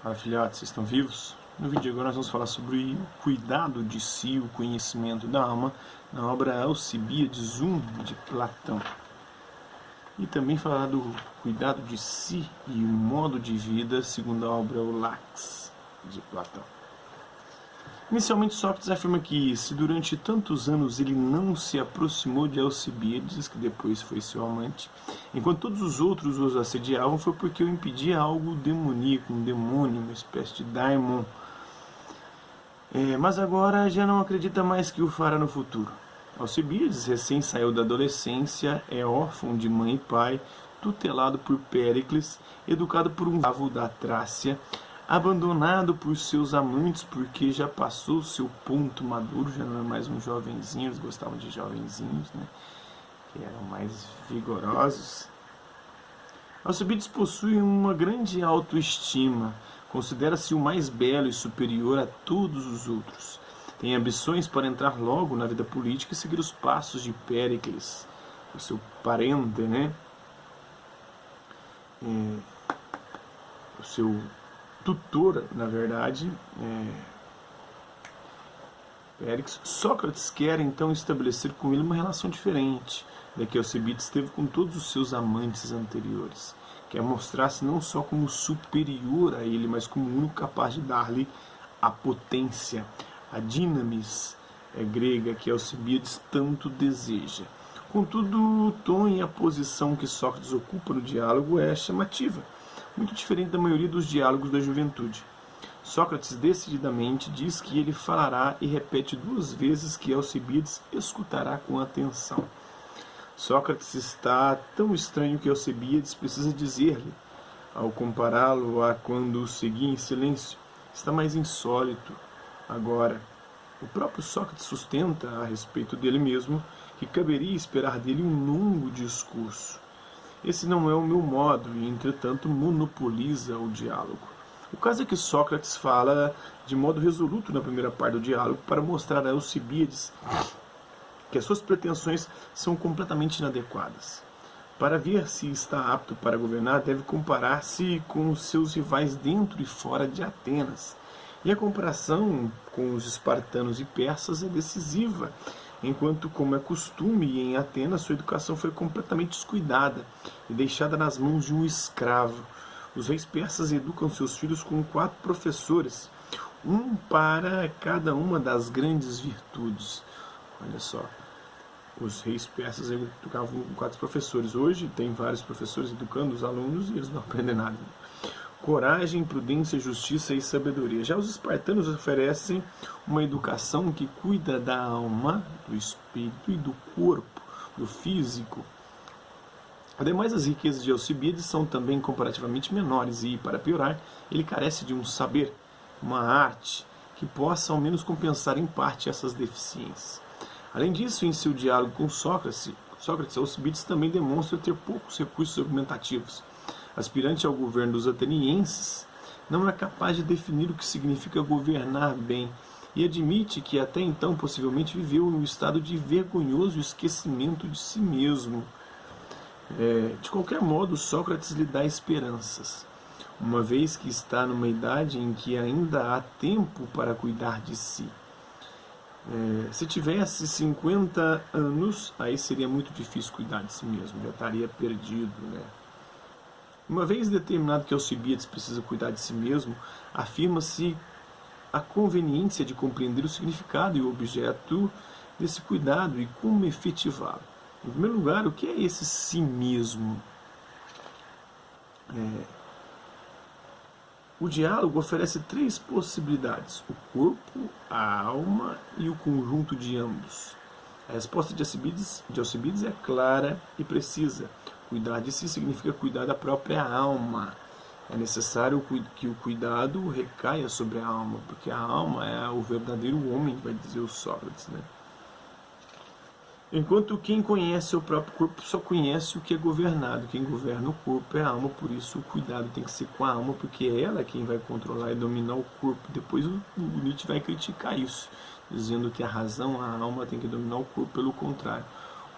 Fala, filhotes, vocês estão vivos? No vídeo de agora nós vamos falar sobre o cuidado de si, o conhecimento da alma, na obra Alcibíades I de Platão. E também falar do cuidado de si e o modo de vida segundo a obra O Lax de Platão. Inicialmente, Sócrates afirma que se durante tantos anos ele não se aproximou de Alcibíades, que depois foi seu amante, enquanto todos os outros os assediavam, foi porque o impedia algo demoníaco, um demônio, uma espécie de daimon. Mas agora já não acredita mais que o fará no futuro. Alcibíades, recém saiu da adolescência, é órfão de mãe e pai, tutelado por Péricles, educado por um escravo da Trácia, abandonado por seus amantes porque já passou seu ponto maduro, já não é mais um jovenzinho, eles gostavam de jovenzinhos, né, que eram mais vigorosos. Alcibíades possui uma grande autoestima, considera-se o mais belo e superior a todos os outros. Tem ambições para entrar logo na vida política e seguir os passos de Péricles, o seu parente, né, o seu tutor, na verdade, Péricles. Sócrates quer então estabelecer com ele uma relação diferente da que Alcibíades teve com todos os seus amantes anteriores. Quer mostrar-se não só como superior a ele, mas como o único capaz de dar-lhe a potência, a dinamis grega que Alcibíades tanto deseja. Contudo, o tom e a posição que Sócrates ocupa no diálogo é chamativa, muito diferente da maioria dos diálogos da juventude. Sócrates decididamente diz que ele falará e repete 2 vezes que Alcibíades escutará com atenção. Sócrates está tão estranho que Alcibíades precisa dizer-lhe, ao compará-lo a quando o seguia em silêncio, está mais insólito agora. O próprio Sócrates sustenta a respeito dele mesmo que caberia esperar dele um longo discurso. Esse não é o meu modo e, entretanto, monopoliza o diálogo. O caso é que Sócrates fala de modo resoluto na primeira parte do diálogo para mostrar a Alcibíades que as suas pretensões são completamente inadequadas. Para ver se está apto para governar, deve comparar-se com os seus rivais dentro e fora de Atenas. E a comparação com os espartanos e persas é decisiva, enquanto, como é costume em Atenas, sua educação foi completamente descuidada e deixada nas mãos de um escravo. Os reis persas educam seus filhos com 4 professores, um para cada uma das grandes virtudes. Olha só, os reis persas educavam com 4 professores. Hoje tem vários professores educando os alunos e eles não aprendem nada. Coragem, prudência, justiça e sabedoria. Já os espartanos oferecem uma educação que cuida da alma, do espírito e do corpo, do físico. Ademais, as riquezas de Alcibíades são também comparativamente menores e, para piorar, ele carece de um saber, uma arte, que possa ao menos compensar em parte essas deficiências. Além disso, em seu diálogo com Sócrates, Alcibíades também demonstra ter poucos recursos argumentativos. Aspirante ao governo dos atenienses, não é capaz de definir o que significa governar bem e admite que até então possivelmente viveu em um estado de vergonhoso esquecimento de si mesmo. De qualquer modo, Sócrates lhe dá esperanças, uma vez que está numa idade em que ainda há tempo para cuidar de si. Se tivesse 50 anos, aí seria muito difícil cuidar de si mesmo, já estaria perdido, né? Uma vez determinado que Alcibíades precisa cuidar de si mesmo, afirma-se a conveniência de compreender o significado e o objeto desse cuidado e como efetivá-lo. Em primeiro lugar, o que é esse si mesmo? O diálogo oferece 3 possibilidades: o corpo, a alma e o conjunto de ambos. A resposta de Alcibíades é clara e precisa. Cuidar de si significa cuidar da própria alma. É necessário que o cuidado recaia sobre a alma, porque a alma é o verdadeiro homem, vai dizer o Sócrates, né? Enquanto quem conhece o próprio corpo só conhece o que é governado. Quem governa o corpo é a alma, por isso o cuidado tem que ser com a alma, porque é ela quem vai controlar e dominar o corpo. Depois o Nietzsche vai criticar isso, dizendo que a razão, a alma tem que dominar o corpo, pelo contrário.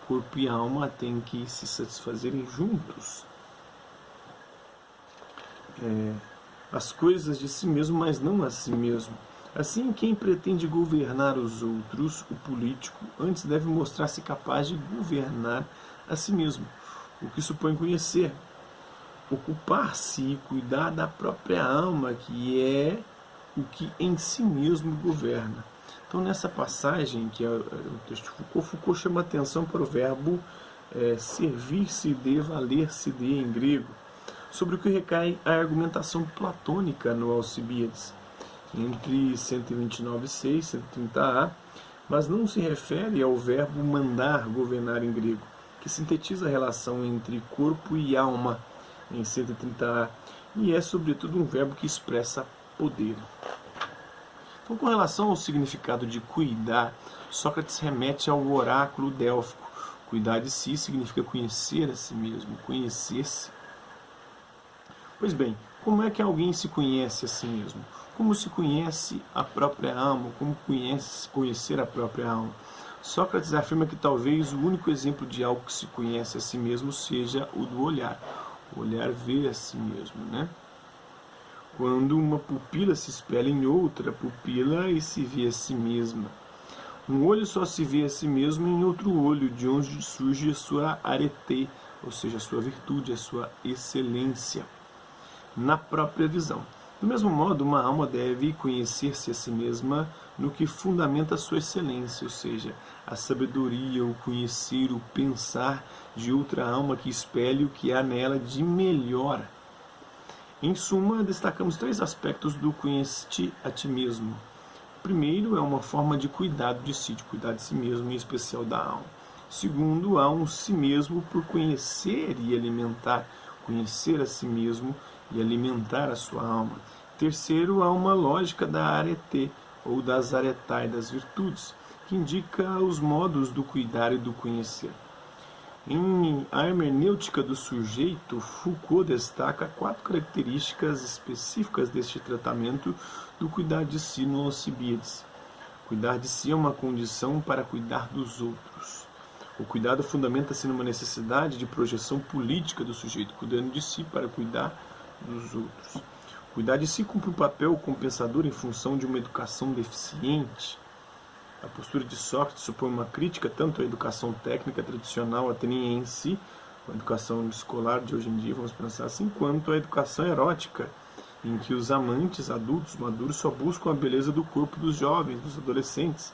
Corpo e alma têm que se satisfazerem juntos. as coisas de si mesmo, mas não a si mesmo. Assim, quem pretende governar os outros, o político, antes deve mostrar-se capaz de governar a si mesmo, o que supõe conhecer, ocupar-se e cuidar da própria alma, que é o que em si mesmo governa. Então, nessa passagem, que é o texto de Foucault chama atenção para o verbo servir-se de, valer-se de em grego, sobre o que recai a argumentação platônica no Alcibíades, entre 129.6 e 130a, mas não se refere ao verbo mandar, governar em grego, que sintetiza a relação entre corpo e alma em 130a, e é sobretudo um verbo que expressa poder. Então, com relação ao significado de cuidar, Sócrates remete ao oráculo délfico. Cuidar de si significa conhecer a si mesmo, conhecer-se. Pois bem, como é que alguém se conhece a si mesmo? Como se conhece a própria alma? Como conhecer a própria alma? Sócrates afirma que talvez o único exemplo de algo que se conhece a si mesmo seja o do olhar. O olhar vê a si mesmo, né? Quando uma pupila se espelha em outra pupila e se vê a si mesma. Um olho só se vê a si mesmo em outro olho, de onde surge a sua arete, ou seja, a sua virtude, a sua excelência, na própria visão. Do mesmo modo, uma alma deve conhecer-se a si mesma no que fundamenta a sua excelência, ou seja, a sabedoria, o conhecer, o pensar de outra alma que espelhe o que há nela de melhor. Em suma, destacamos 3 aspectos do conhece-te a ti mesmo. O primeiro é uma forma de cuidado de si, de cuidar de si mesmo, em especial da alma. Segundo, há um si mesmo por conhecer e alimentar, conhecer a si mesmo e alimentar a sua alma. Terceiro, há uma lógica da arete, ou das aretai, das virtudes, que indica os modos do cuidar e do conhecer. Em A Hermenêutica do Sujeito, Foucault destaca 4 características específicas deste tratamento do cuidar de si no Alcibíades. Cuidar de si é uma condição para cuidar dos outros. O cuidado fundamenta-se numa necessidade de projeção política do sujeito, cuidando de si para cuidar dos outros. Cuidar de si cumpre um papel compensador em função de uma educação deficiente. A postura de Sócrates supõe uma crítica tanto à educação técnica tradicional ateniense, a educação escolar de hoje em dia, vamos pensar assim, quanto à educação erótica, em que os amantes adultos maduros só buscam a beleza do corpo dos jovens, dos adolescentes,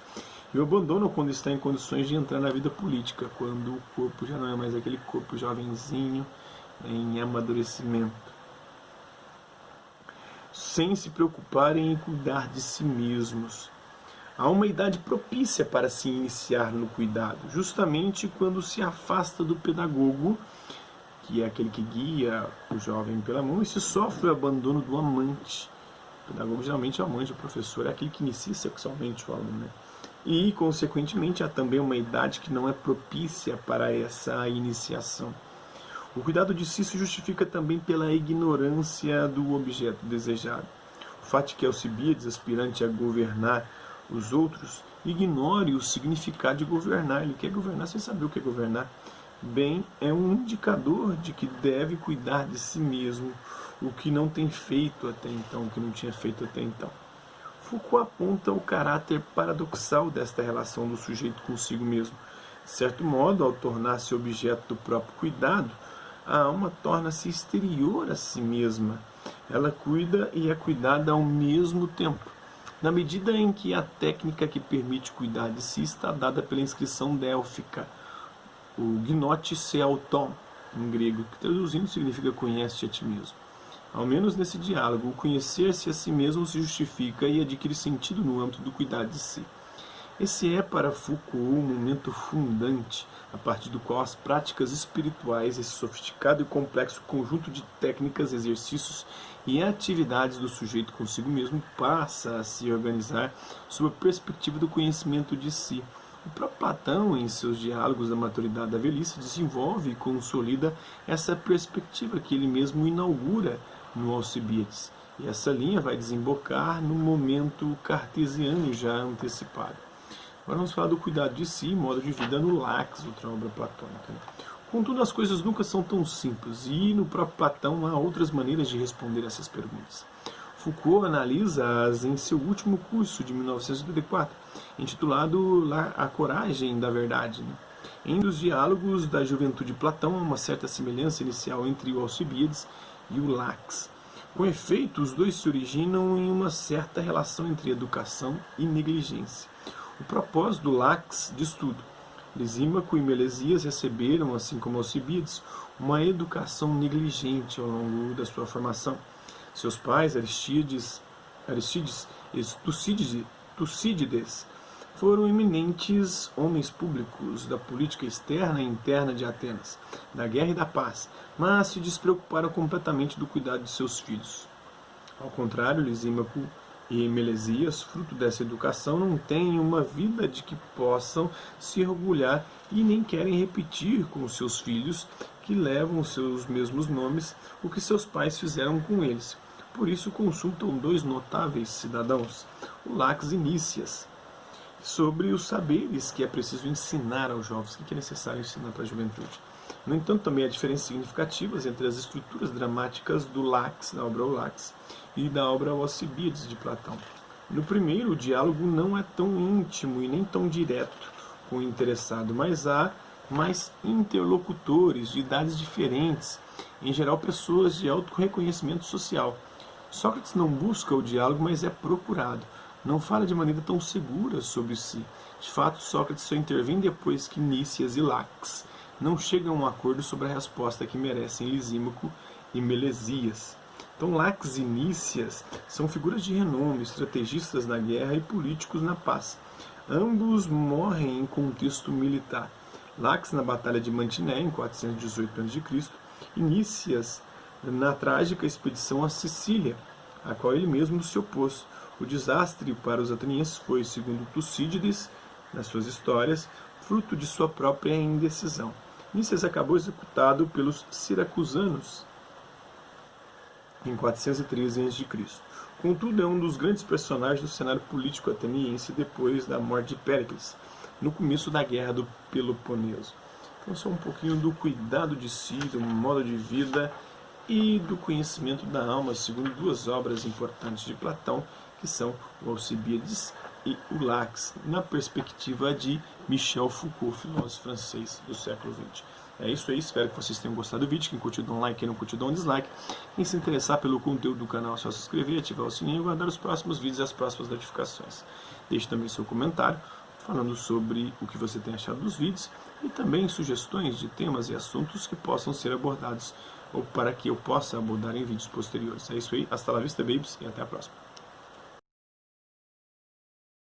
e o abandonam quando está em condições de entrar na vida política, quando o corpo já não é mais aquele corpo jovenzinho em amadurecimento, sem se preocuparem em cuidar de si mesmos. Há uma idade propícia para se iniciar no cuidado, justamente quando se afasta do pedagogo, que é aquele que guia o jovem pela mão, e se sofre o abandono do amante. O pedagogo geralmente é o amante, o professor é aquele que inicia sexualmente o aluno, né? E, consequentemente, há também uma idade que não é propícia para essa iniciação. O cuidado de si se justifica também pela ignorância do objeto desejado. O fato de que Alcibíades, aspirante a governar os outros, ignore o significado de governar. Ele quer governar sem saber o que é governar. Bem, é um indicador de que deve cuidar de si mesmo, o que não tem feito até então, o que não tinha feito até então. Foucault aponta o caráter paradoxal desta relação do sujeito consigo mesmo. De certo modo, ao tornar-se objeto do próprio cuidado, a alma torna-se exterior a si mesma. Ela cuida e é cuidada ao mesmo tempo, na medida em que a técnica que permite cuidar de si está dada pela inscrição délfica, o gnote auton, em grego, que traduzindo significa conhece-te a ti mesmo. Ao menos nesse diálogo, o conhecer-se a si mesmo se justifica e adquire sentido no âmbito do cuidar de si. Esse é para Foucault um momento fundante, a partir do qual as práticas espirituais, esse sofisticado e complexo conjunto de técnicas, exercícios e atividades do sujeito consigo mesmo passa a se organizar sob a perspectiva do conhecimento de si. O próprio Platão, em seus diálogos da maturidade da velhice, desenvolve e consolida essa perspectiva que ele mesmo inaugura no Alcibíades. E essa linha vai desembocar no momento cartesiano já antecipado. Agora vamos falar do cuidado de si, modo de vida no Lax, outra obra platônica. Contudo, as coisas nunca são tão simples, e no próprio Platão há outras maneiras de responder essas perguntas. Foucault analisa-as em seu último curso de 1984, intitulado A Coragem da Verdade. Em dos diálogos da juventude de Platão há uma certa semelhança inicial entre o Alcibíades e o Laques. Com efeito, os dois se originam em uma certa relação entre educação e negligência. O propósito do Laques de estudo. Lisímaco e Melesias receberam, assim como Alcibíades, uma educação negligente ao longo da sua formação. Seus pais, Aristides e Tucídides, foram eminentes homens públicos da política externa e interna de Atenas, da guerra e da paz, mas se despreocuparam completamente do cuidado de seus filhos. Ao contrário, Lisímaco e Melesias, fruto dessa educação, não têm uma vida de que possam se orgulhar e nem querem repetir com os seus filhos, que levam os seus mesmos nomes, o que seus pais fizeram com eles. Por isso consultam dois notáveis cidadãos, o Laques e Nícias, sobre os saberes que é preciso ensinar aos jovens, que é necessário ensinar para a juventude. No entanto, também há diferenças significativas entre as estruturas dramáticas do Laques, da obra O Laques, e da obra Alcibíades de Platão. No primeiro, o diálogo não é tão íntimo e nem tão direto com o interessado, mas há mais interlocutores de idades diferentes, em geral pessoas de alto reconhecimento social. Sócrates não busca o diálogo, mas é procurado. Não fala de maneira tão segura sobre si. De fato, Sócrates só intervém depois que Nícias e Laques não chegam a um acordo sobre a resposta que merecem Lisímaco e Melesias. Então, Laques e Nícias são figuras de renome, estrategistas na guerra e políticos na paz. Ambos morrem em contexto militar. Laques na Batalha de Mantiné, em 418 a.C., e Nícias na trágica expedição à Sicília, a qual ele mesmo se opôs. O desastre para os atenienses foi, segundo Tucídides, nas suas histórias, fruto de sua própria indecisão. Nícias acabou executado pelos siracusanos em 413 a.C. Contudo, é um dos grandes personagens do cenário político ateniense depois da morte de Péricles, no começo da Guerra do Peloponeso. Então, só um pouquinho do cuidado de si, do modo de vida e do conhecimento da alma, segundo duas obras importantes de Platão, que são o Alcibíades e o Laques, na perspectiva de Michel Foucault, filósofo francês do século XX. É isso aí, espero que vocês tenham gostado do vídeo. Quem curtiu, dá um like, quem não curtiu, dá um dislike. Quem se interessar pelo conteúdo do canal, é só se inscrever, ativar o sininho e guardar os próximos vídeos e as próximas notificações. Deixe também seu comentário falando sobre o que você tem achado dos vídeos e também sugestões de temas e assuntos que possam ser abordados ou para que eu possa abordar em vídeos posteriores. É isso aí, hasta la vista, babies, e até a próxima.